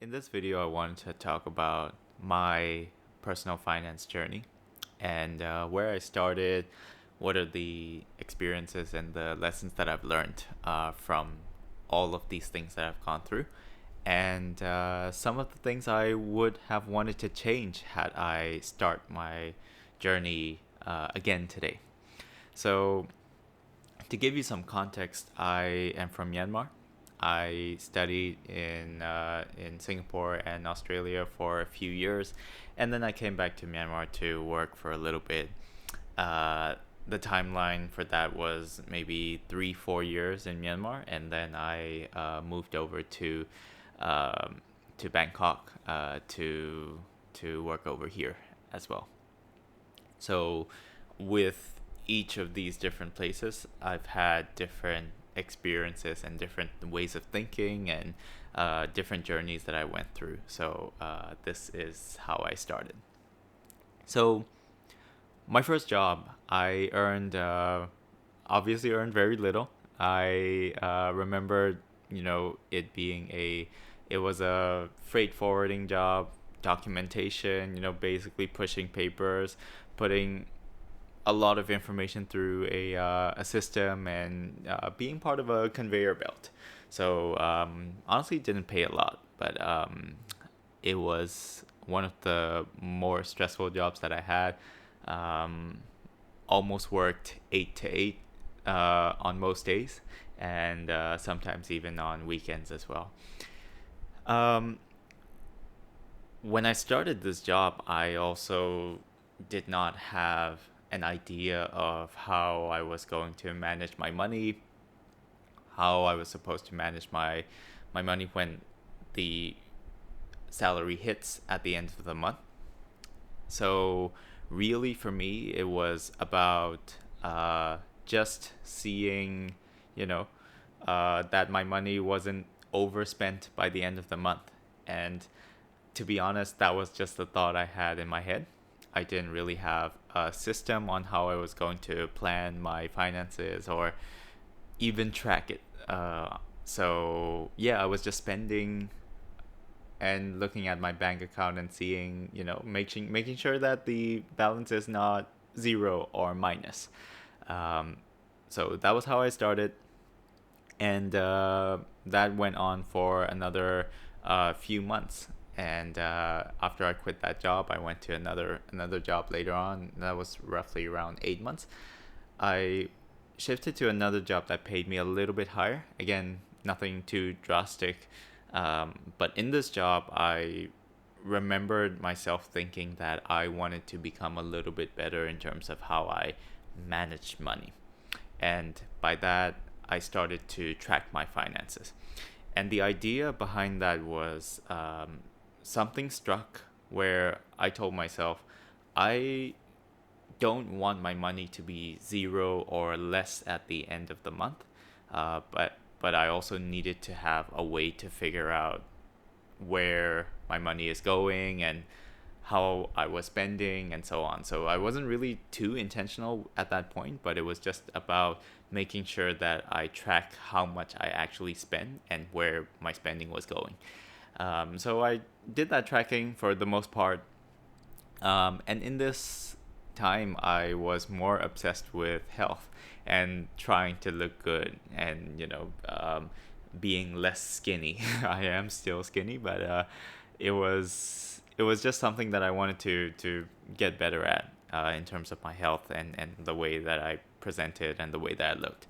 In this video, I wanted to talk about my personal finance journey and where I started, what are the experiences and the lessons that I've learned from all of these things that I've gone through, and some of the things I would have wanted to change had I start my journey again today. So, to give you some context, I am from Myanmar. I studied in Singapore and Australia for a few years, and then I came back to Myanmar to work for a little bit. Uh, the timeline for that was maybe 3 4 years in Myanmar, and then I moved over to Bangkok to work over here as well. So, with each of these different places, I've had different experiences and different ways of thinking and different journeys that I went through. So, this is how I started. So, my first job, I earned, obviously earned very little. I remember, it being it was a freight forwarding job, documentation, basically pushing papers, putting a lot of information through a system and being part of a conveyor belt. So honestly, it didn't pay a lot, but it was one of the more stressful jobs that I had. Um, Almost worked 8 to 8 on most days, and sometimes even on weekends as well. Um, when I started this job, I also did not have an idea of how I was going to manage my money, how I was supposed to manage my money when the salary hits at the end of the month. So really for me it was about just seeing, you know, that my money wasn't overspent by the end of the month. And to be honest, that was just the thought I had in my head. I didn't really have a system on how I was going to plan my finances or even track it. So yeah, I was just spending and looking at my bank account and seeing, making sure that the balance is not zero or minus. Um, so that was how I started, and that went on for another few months. And after I quit that job, I went to another job later on. That was roughly around 8 months. I shifted to another job that paid me a little bit higher. Again, nothing too drastic. But in this job, I remembered myself thinking that I wanted to become a little bit better in terms of how I managed money. And by that, I started to track my finances. And the idea behind that was something struck where I told myself, I don't want my money to be zero or less at the end of the month, but I also needed to have a way to figure out where my money is going and how I was spending and so on. So I wasn't really too intentional at that point, but it was just about making sure that I track how much I actually spend and where my spending was going. So I did that tracking for the most part. And in this time, I was more obsessed with health and trying to look good and, being less skinny. I am still skinny, but it was just something that I wanted to get better at in terms of my health and the way that I presented and the way that I looked.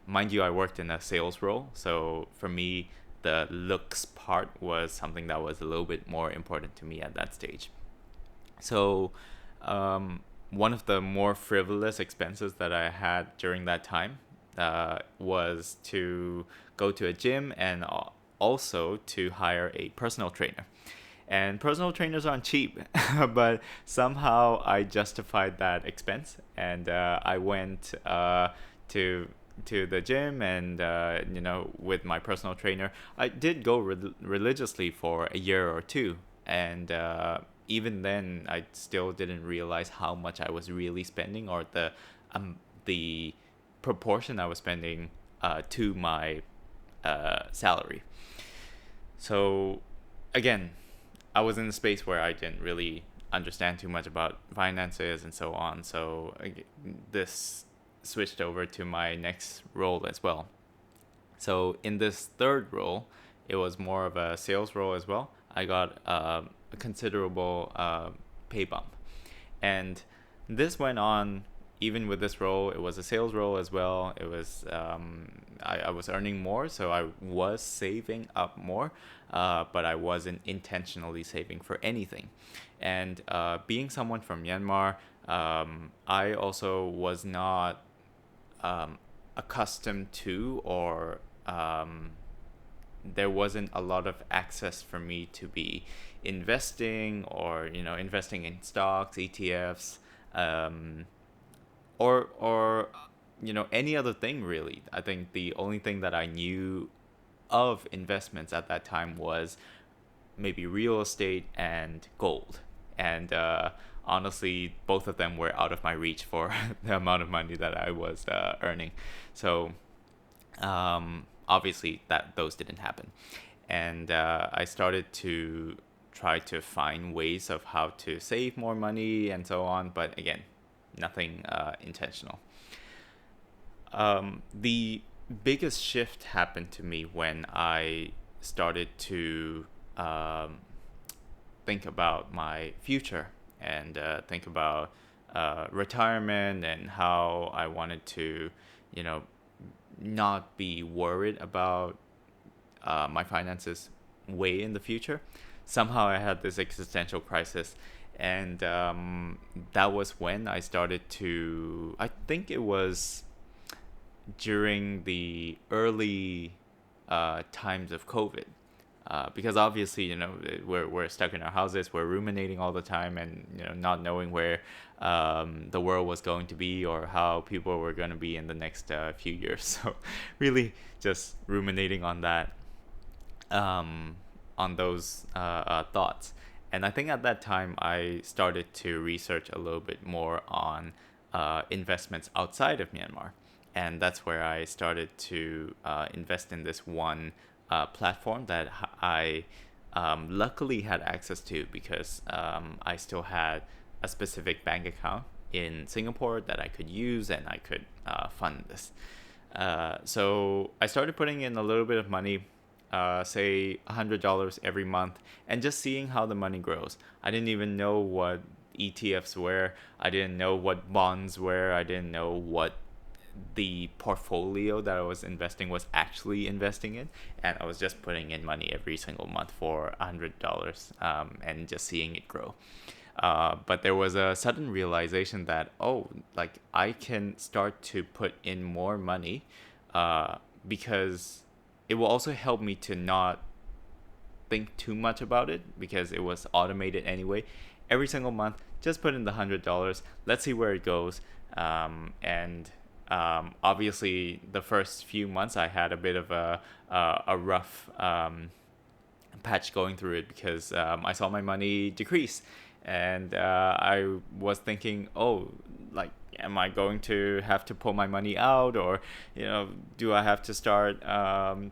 Mind you, I worked in a sales role, so for me, the looks part was something that was a little bit more important to me at that stage. So, one of the more frivolous expenses that I had during that time was to go to a gym and also to hire a personal trainer. And personal trainers aren't cheap, but somehow I justified that expense, and I went to the gym and with my personal trainer. I did go religiously for a year or two, and even then I still didn't realize how much I was really spending, or the proportion I was spending to my salary. So again, I was in a space where I didn't really understand too much about finances and so on. So this switched over to my next role as well. So in this third role, it was more of a sales role as well. I got a considerable pay bump, and this went on. Even with this role, it was a sales role as well. It was I was earning more, so I was saving up more, but I wasn't intentionally saving for anything. And being someone from Myanmar, I also was not accustomed to, or there wasn't a lot of access for me to be investing, or investing in stocks, ETFs, or any other thing really. I think the only thing that I knew of investments at that time was maybe real estate and gold. And honestly, both of them were out of my reach for the amount of money that I was earning. So obviously that those didn't happen. And I started to try to find ways of how to save more money and so on. But again, nothing intentional. The biggest shift happened to me when I started to think about my future, and think about retirement, and how I wanted to, you know, not be worried about my finances way in the future. Somehow I had this existential crisis, and that was when I started to. I think it was during the early times of COVID. Because obviously, we're stuck in our houses, we're ruminating all the time, and not knowing where the world was going to be, or how people were going to be in the next few years. So, really, just ruminating on that, on those thoughts. And I think at that time, I started to research a little bit more on investments outside of Myanmar, and that's where I started to invest in this one platform that I luckily had access to, because I still had a specific bank account in Singapore that I could use, and I could fund this. So I started putting in a little bit of money, say $100 every month, and just seeing how the money grows. I didn't even know what ETFs were. I didn't know what bonds were. I didn't know what the portfolio that I was investing was actually investing in, and I was just putting in money every single month for $100, and just seeing it grow. But there was a sudden realization that, like, I can start to put in more money, because it will also help me to not think too much about it, because it was automated anyway. Every single month, just put in the $100. Let's see where it goes. And obviously, the first few months I had a bit of a rough patch going through it, because I saw my money decrease, and I was thinking, like, am I going to have to pull my money out, or do I have to start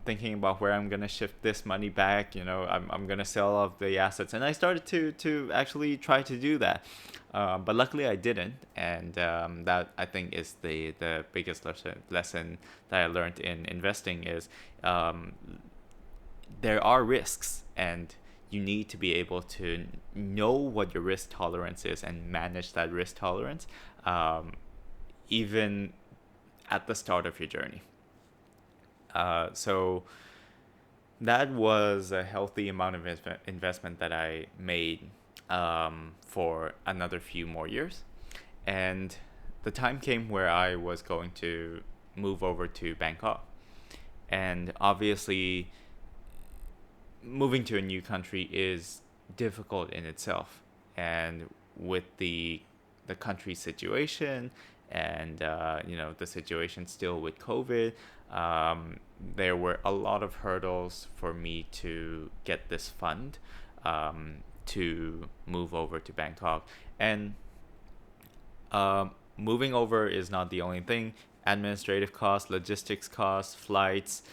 thinking about where I'm gonna shift this money back? I'm gonna sell off the assets, and I started to actually try to do that. But luckily I didn't, and that, I think, is the biggest lesson that I learned in investing is, there are risks, and you need to be able to know what your risk tolerance is and manage that risk tolerance, even at the start of your journey. So that was a healthy amount of investment that I made for another few more years. And the time came where I was going to move over to Bangkok. And obviously, moving to a new country is difficult in itself. And with the country situation, and the situation still with COVID, there were a lot of hurdles for me to get this fund, to move over to Bangkok. And moving over is not the only thing. Administrative costs, logistics costs, flights,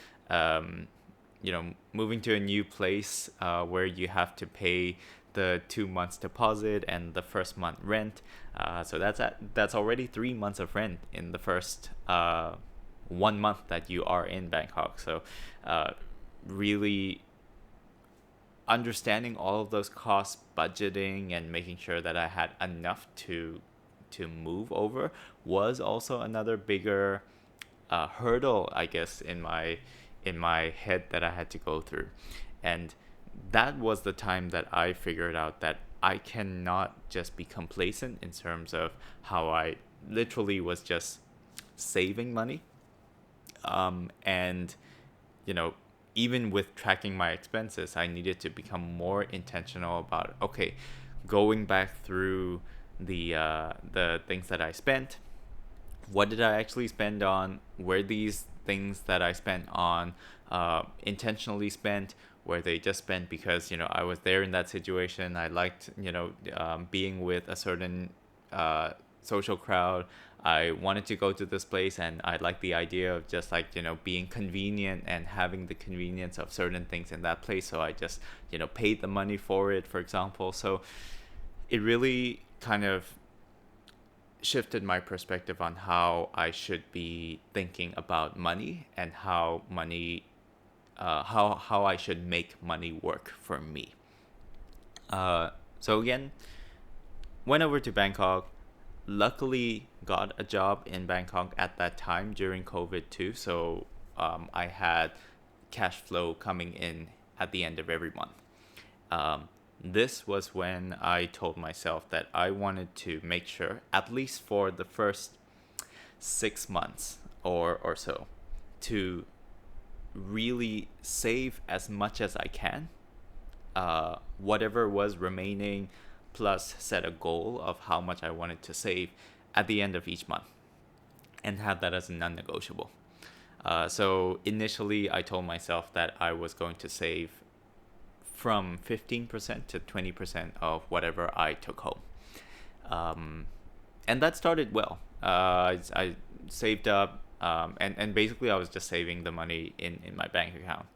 moving to a new place where you have to pay the 2 months deposit and the first month rent. So that's already 3 months of rent in the first 1 month that you are in Bangkok. So really understanding all of those costs, budgeting, and making sure that I had enough to move over was also another bigger hurdle, I guess, in my head that I had to go through. And that was the time that I figured out that I cannot just be complacent in terms of how I literally was just saving money. And you know even with tracking my expenses, I needed to become more intentional about, okay, going back through the things that I spent. What did I actually spend on? Were these things that I spent on intentionally spent? Were they just spent because I was there in that situation? I liked being with a certain social crowd. I wanted to go to this place, and I like the idea of just like being convenient and having the convenience of certain things in that place. So I just paid the money for it, for example. So it really kind of shifted my perspective on how I should be thinking about money, and how money how I should make money work for me. So again, went over to Bangkok. Luckily, got a job in Bangkok at that time during COVID too. So I had cash flow coming in at the end of every month. This was when I told myself that I wanted to make sure, at least for the first 6 months or so, to really save as much as I can, whatever was remaining, plus set a goal of how much I wanted to save at the end of each month, and have that as a non-negotiable. So initially, I told myself that I was going to save from 15% to 20% of whatever I took home. And that started well. I saved up, and basically I was just saving the money in my bank account.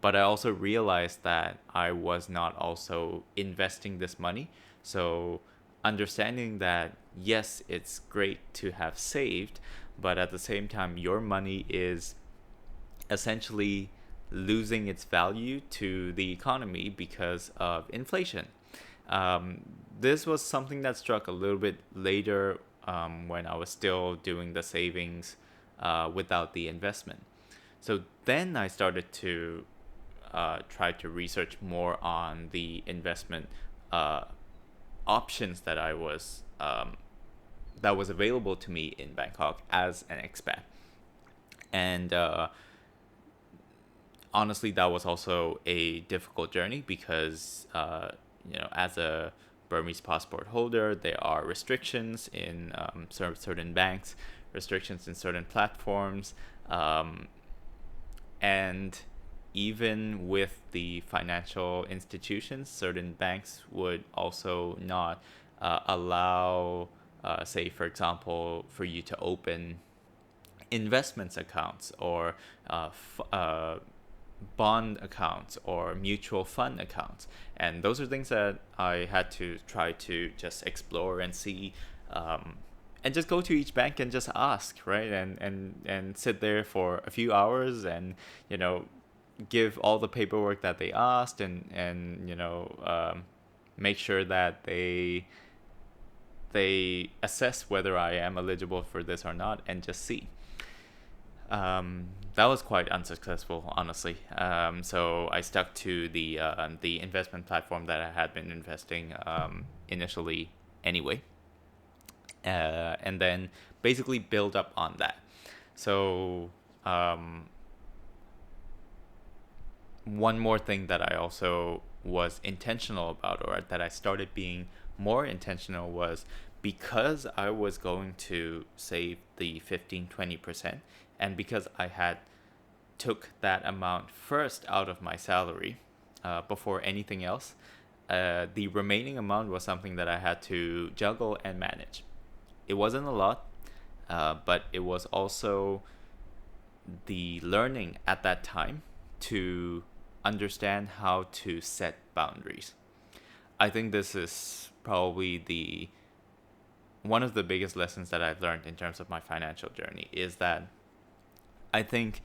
But I also realized that I was not also investing this money. So understanding that, yes, it's great to have saved, but at the same time, your money is essentially losing its value to the economy because of inflation. This was something that struck a little bit later, when I was still doing the savings without the investment. So then I started to try to research more on the investment options that that was available to me in Bangkok as an expat. And honestly, that was also a difficult journey because, as a Burmese passport holder, there are restrictions in certain banks, restrictions in certain platforms, and even with the financial institutions, certain banks would also not allow, say, for example, for you to open investments accounts, or bond accounts, or mutual fund accounts. And those are things that I had to try to just explore and see, and just go to each bank and just ask, right? And sit there for a few hours, and give all the paperwork that they asked, and make sure that they assess whether I am eligible for this or not, and just see. That was quite unsuccessful, honestly. So I stuck to the investment platform that I had been investing initially anyway, and then basically build up on that. So one more thing that I also was intentional about, or that I started being more intentional, was because I was going to save the 15-20%, and because I had took that amount first out of my salary before anything else, the remaining amount was something that I had to juggle and manage. It wasn't a lot, but it was also the learning at that time to understand how to set boundaries. I think this is probably the one of the biggest lessons that I've learned in terms of my financial journey is that I think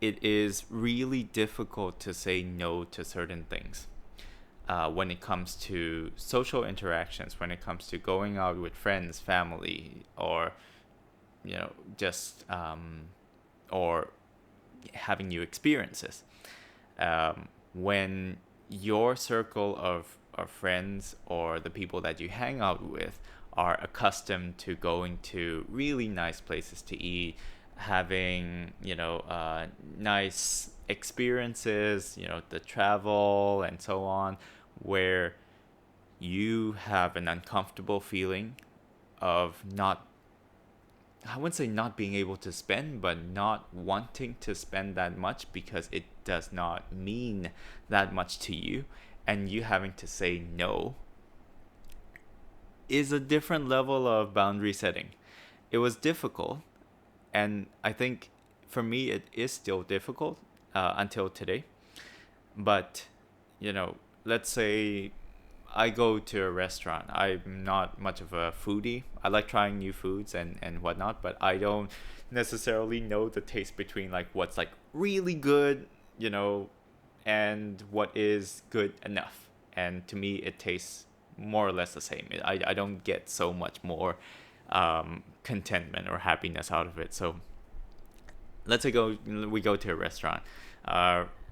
it is really difficult to say no to certain things when it comes to social interactions, when it comes to going out with friends, family, or just or having new experiences. When your circle of friends or the people that you hang out with are accustomed to going to really nice places to eat, having nice experiences, the travel and so on, where you have an uncomfortable feeling of not, I wouldn't say not being able to spend, but not wanting to spend that much because it does not mean that much to you, and you having to say no is a different level of boundary setting. It was difficult, and I think for me it is still difficult until today. But let's say I go to a restaurant. I'm not much of a foodie. I like trying new foods and whatnot, but I don't necessarily know the taste between like what's like really good, and what is good enough. And to me, it tastes more or less the same. I don't get so much more contentment or happiness out of it. So let's say we go to a restaurant.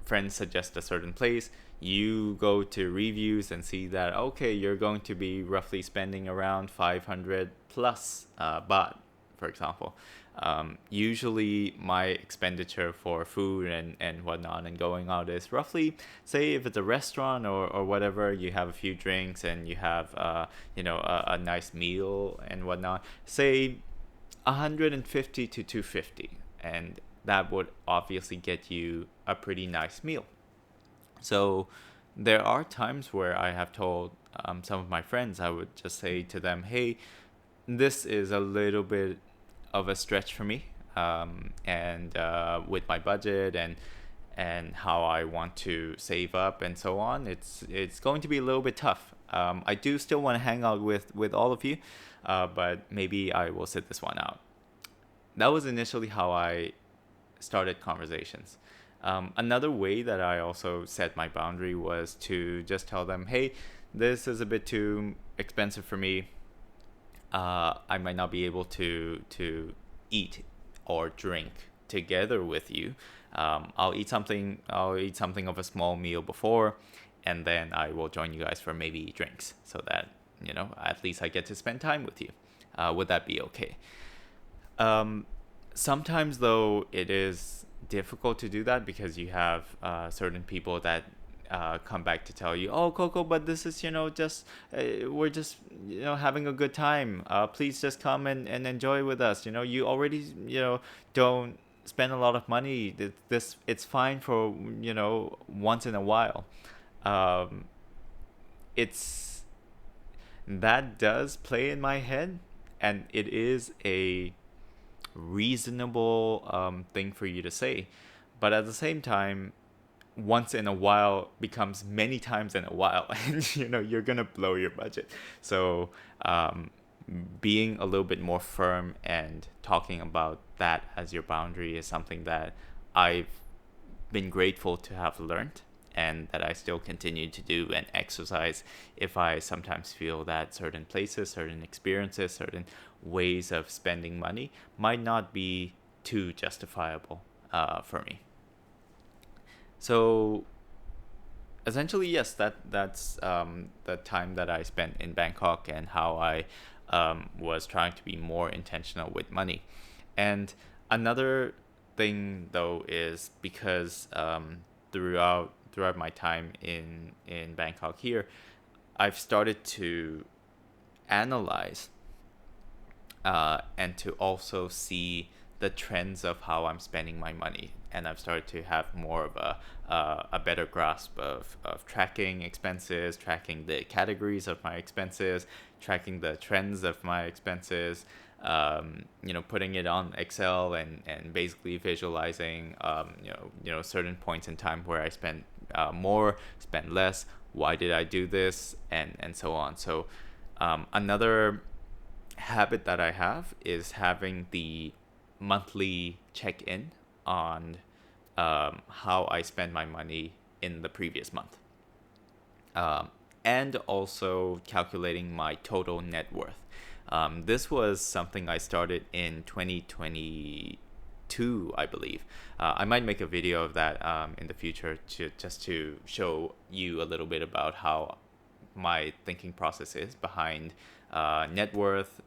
Friends suggest a certain place. You go to reviews and see that, okay, you're going to be roughly spending around 500 plus baht, for example. Usually my expenditure for food and whatnot and going out is roughly, say if it's a restaurant or whatever, you have a few drinks and you have a nice meal and whatnot, say 150 to 250, and that would obviously get you a pretty nice meal. So there are times where I have told some of my friends, I would just say to them, hey, this is a little bit of a stretch for me, and with my budget and how I want to save up and so on, it's going to be a little bit tough. I do still want to hang out with all of you, but maybe I will sit this one out. That was initially how I started conversations. Another way that I also set my boundary was to just tell them, hey, this is a bit too expensive for me. I might not be able to eat or drink together with you. I'll eat something of a small meal before, and then I will join you guys for maybe drinks, so that at least I get to spend time with you. Would that be okay? Sometimes though it is difficult to do that because you have certain people that come back to tell you, oh Coco, but this is just we're just having a good time, please just come and enjoy with us, you already don't spend a lot of money, this it's fine for once in a while. It's that does play in my head, and it is a reasonable thing for you to say, but at the same time, once in a while becomes many times in a while, and you're gonna blow your budget. So being a little bit more firm and talking about that as your boundary is something that I've been grateful to have learned, and that I still continue to do and exercise if I sometimes feel that certain places, certain experiences, certain ways of spending money might not be too justifiable for me. So essentially, yes, that's the time that I spent in Bangkok and how I was trying to be more intentional with money. And another thing though is because throughout my time in Bangkok here, I've started to analyze and to also see the trends of how I'm spending my money. And I've started to have more of a better grasp of tracking expenses, tracking the categories of my expenses, tracking the trends of my expenses, putting it on Excel and basically visualizing, certain points in time where I spent more, spent less, why did I do this, and so on. So another habit that I have is having the monthly check-in on how I spend my money in the previous month. And also calculating my total net worth. This was something I started in 2022, I believe. I might make a video of that in the future to show you a little bit about how my thinking process is behind net worth,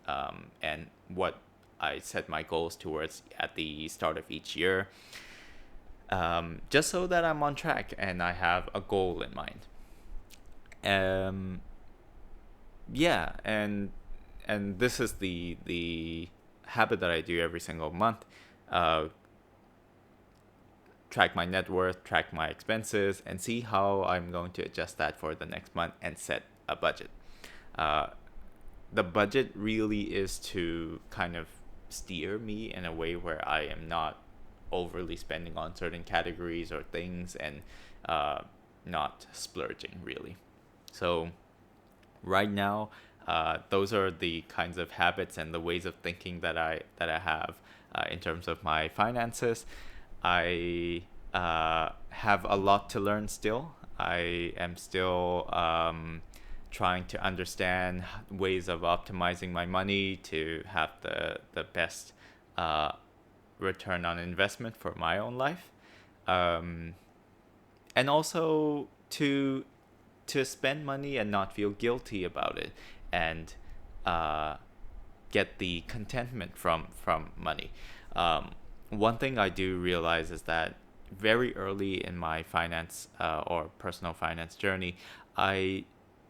and what I set my goals towards at the start of each year, just so that I'm on track and I have a goal in mind. Yeah, and this is the habit that I do every single month. Track my net worth, track my expenses, and see how I'm going to adjust that for the next month and set a budget. The budget really is to kind of steer me in a way where I am not overly spending on certain categories or things, and not splurging really. So right now, those are the kinds of habits and the ways of thinking that I have in terms of my finances. I have a lot to learn still. I am still trying to understand ways of optimizing my money to have the best return on investment for my own life, and also to spend money and not feel guilty about it, and get the contentment from money. One thing I do realize is that very early in my finance or personal finance journey, I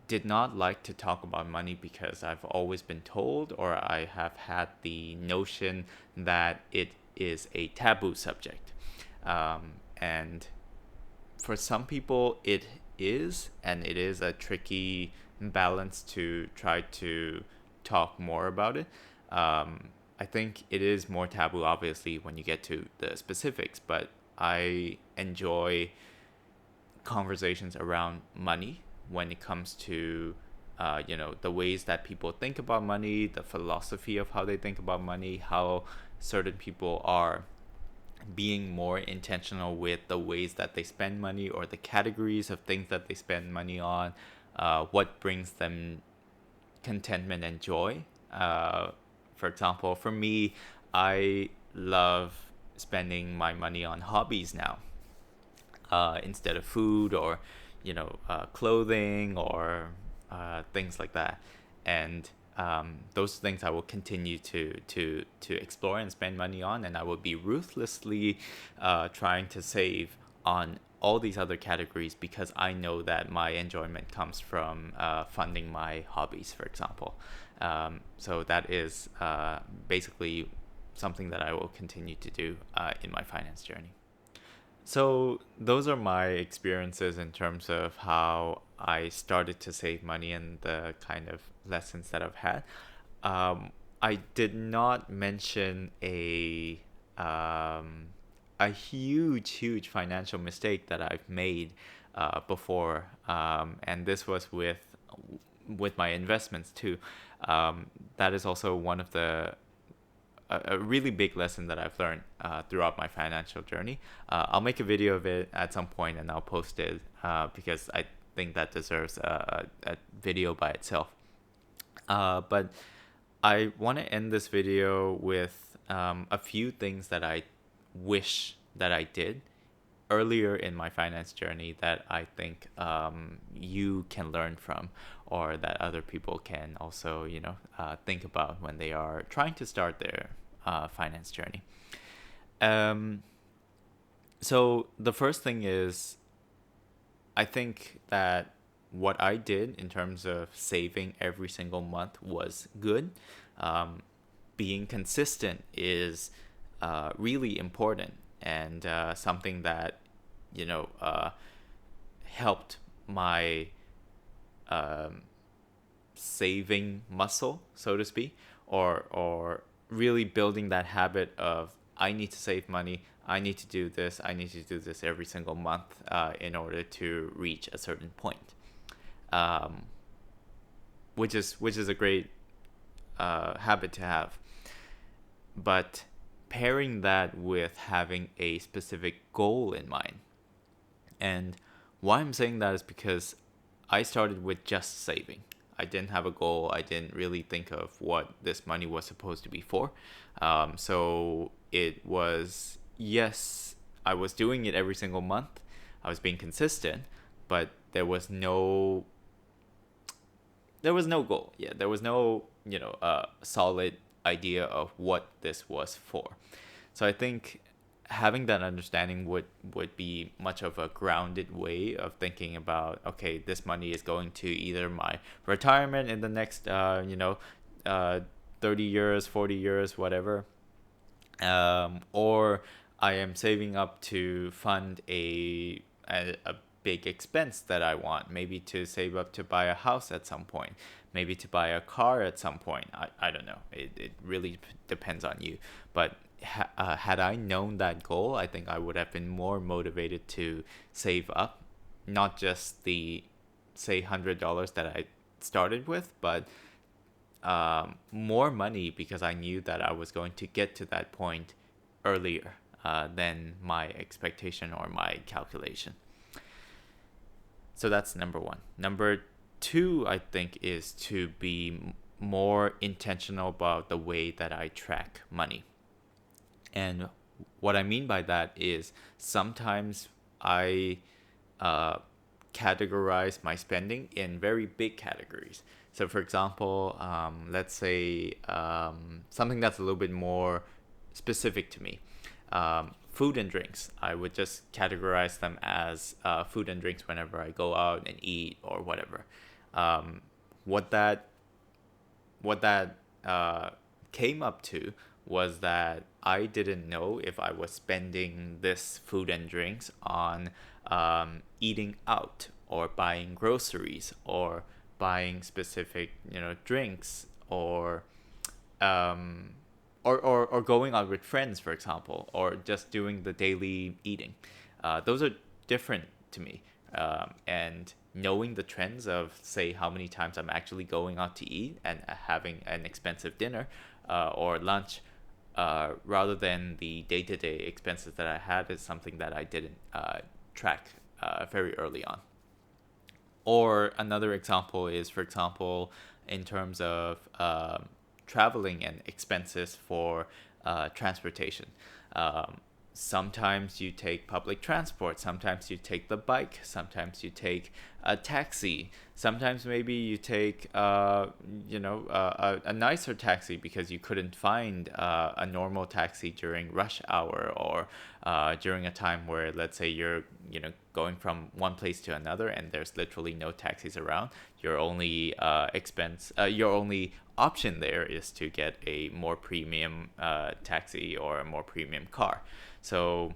did not like to talk about money because I've always been told, or I have had the notion that it is a taboo subject. And for some people it is, and it is a tricky balance to try to talk more about it. I think it is more taboo, obviously, when you get to the specifics, but I enjoy conversations around money when it comes to the ways that people think about money, the philosophy of how they think about money, how certain people are being more intentional with the ways that they spend money or the categories of things that they spend money on, what brings them contentment and joy. For example, for me, I love spending my money on hobbies now, instead of food or clothing or things like that. And those things I will continue to explore and spend money on, and I will be ruthlessly trying to save on all these other categories, because I know that my enjoyment comes from funding my hobbies, for example. So that is basically something that I will continue to do in my finance journey. So those are my experiences in terms of how I started to save money and the kind of lessons that I've had. I did not mention a huge financial mistake that I've made before, and this was with my investments too. That is also one of a really big lesson that I've learned throughout my financial journey. I'll make a video of it at some point and I'll post it because I think that deserves a video by itself. But I want to end this video with a few things that I wish that I did earlier in my finance journey that I think you can learn from, or that other people can also think about when they are trying to start their finance journey. So the first thing is, I think that what I did in terms of saving every single month was good. Being consistent is really important, and something that helped my saving muscle, so to speak, or really building that habit of I need to save money. I need to do this. I need to do this every single month in order to reach a certain point. Um, which is a great habit to have. But pairing that with having a specific goal in mind. And why I'm saying that is because I started with just saving. I didn't have a goal. I didn't really think of what this money was supposed to be for. So it was, yes, I was doing it every single month. I was being consistent, but there was no goal. Yeah, there was no, solid idea of what this was for. So I think having that understanding would be much of a grounded way of thinking about, okay, this money is going to either my retirement in the next uh 30 years, 40 years, whatever, or I am saving up to fund a big expense that I want, maybe to save up to buy a house at some point, maybe to buy a car at some point. I don't know. It really depends on you. But had I known that goal, I think I would have been more motivated to save up, not just the, say, $100 that I started with, but more money, because I knew that I was going to get to that point earlier than my expectation or my calculation. So that's number one. Number two, I think, is to be more intentional about the way that I track money. And what I mean by that is sometimes I categorize my spending in very big categories. So, for example, let's say something that's a little bit more specific to me. Food and drinks. I would just categorize them as food and drinks whenever I go out and eat or whatever. Um, what that what that came up to was that I didn't know if I was spending this food and drinks on eating out or buying groceries or buying specific drinks um, or going out with friends, for example, or just doing the daily eating. Those are different to me. And knowing the trends of, say, how many times I'm actually going out to eat and having an expensive dinner or lunch, rather than the day-to-day expenses that I had, is something that I didn't track very early on. Or another example is, for example, in terms of traveling and expenses for transportation. Sometimes you take public transport, sometimes you take the bike, sometimes you take a taxi, sometimes maybe you take a nicer taxi because you couldn't find a normal taxi during rush hour, or during a time where, let's say, you're going from one place to another and there's literally no taxis around. Your only option there is to get a more premium taxi or a more premium car. So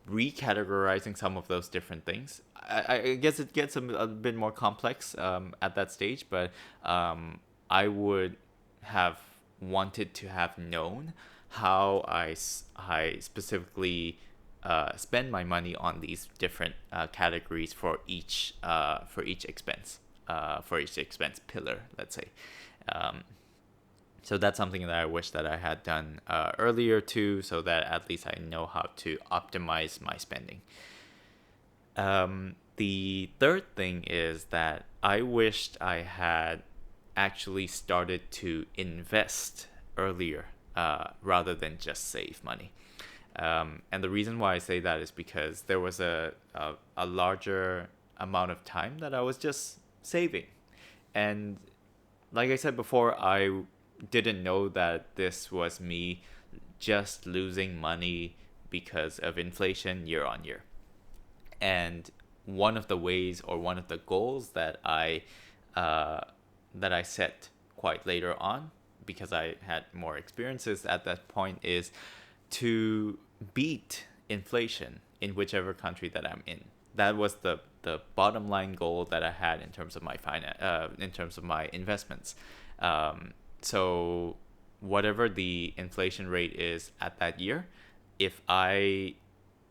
recategorizing some of those different things, I guess it gets a bit more complex at that stage, but I would have wanted to have known how I specifically spend my money on these different categories for each expense, for each expense pillar, let's say. So that's something that I wish that I had done earlier too, so that at least I know how to optimize my spending. The third thing is that I wished I had actually started to invest earlier rather than just save money. And the reason why I say that is because there was a larger amount of time that I was just saving. And like I said before, I didn't know that this was me just losing money because of inflation year on year. And one of the ways, or one of the goals that I set quite later on, because I had more experiences at that point, is to beat inflation in whichever country that I'm in. That was the bottom line goal that I had in terms of my in terms of my investments. So whatever the inflation rate is at that year, if I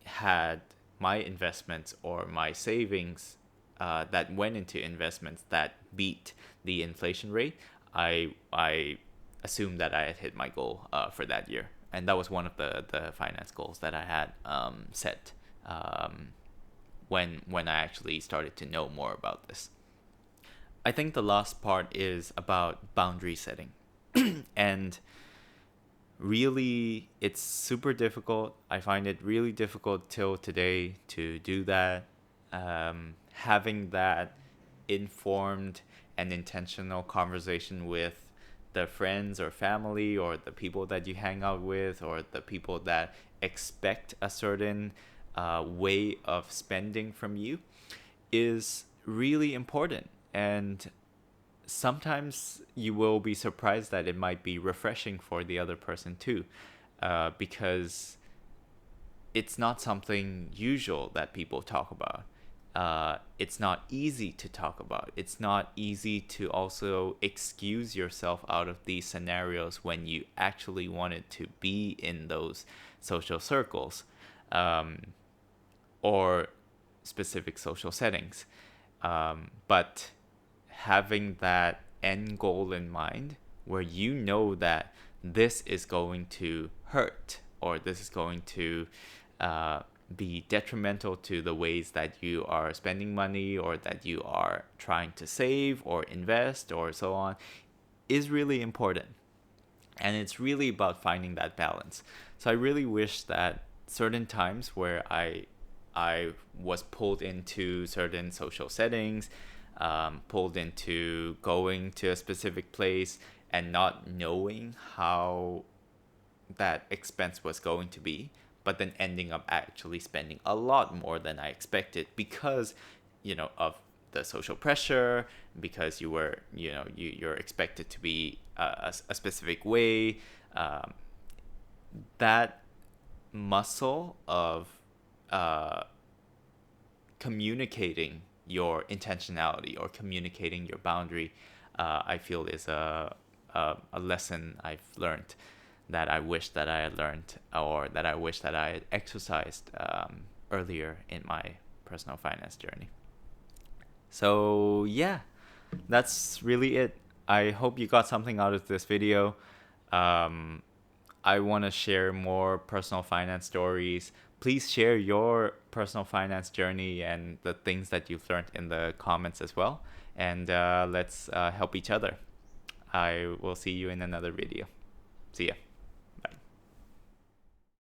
had my investments or my savings that went into investments that beat the inflation rate, I assumed that I had hit my goal for that year, and that was one of the finance goals that I had set when I actually started to know more about this. I think the last part is about boundary setting, and really it's super difficult. I find it really difficult till today to do that. Having that informed and intentional conversation with the friends or family or the people that you hang out with or the people that expect a certain way of spending from you is really important. And sometimes you will be surprised that it might be refreshing for the other person too, because it's not something usual that people talk about. It's not easy to talk about. It's not easy to also excuse yourself out of these scenarios when you actually wanted to be in those social circles, or specific social settings. But having that end goal in mind where you know that this is going to hurt or this is going to be detrimental to the ways that you are spending money or that you are trying to save or invest or so on is really important. And it's really about finding that balance. So I really wish that certain times where I was pulled into certain social settings, pulled into going to a specific place and not knowing how that expense was going to be, but then ending up actually spending a lot more than I expected because, of the social pressure, because you were, you're expected to be a specific way. That muscle of communicating your intentionality or communicating your boundary, I feel is a lesson I've learned that I wish that I had learned or that I wish that I had exercised earlier in my personal finance journey. So yeah, that's really it. I hope you got something out of this video. I want to share more personal finance stories. Please share your personal finance journey and the things that you've learned in the comments as well. And let's help each other. I will see you in another video. See ya.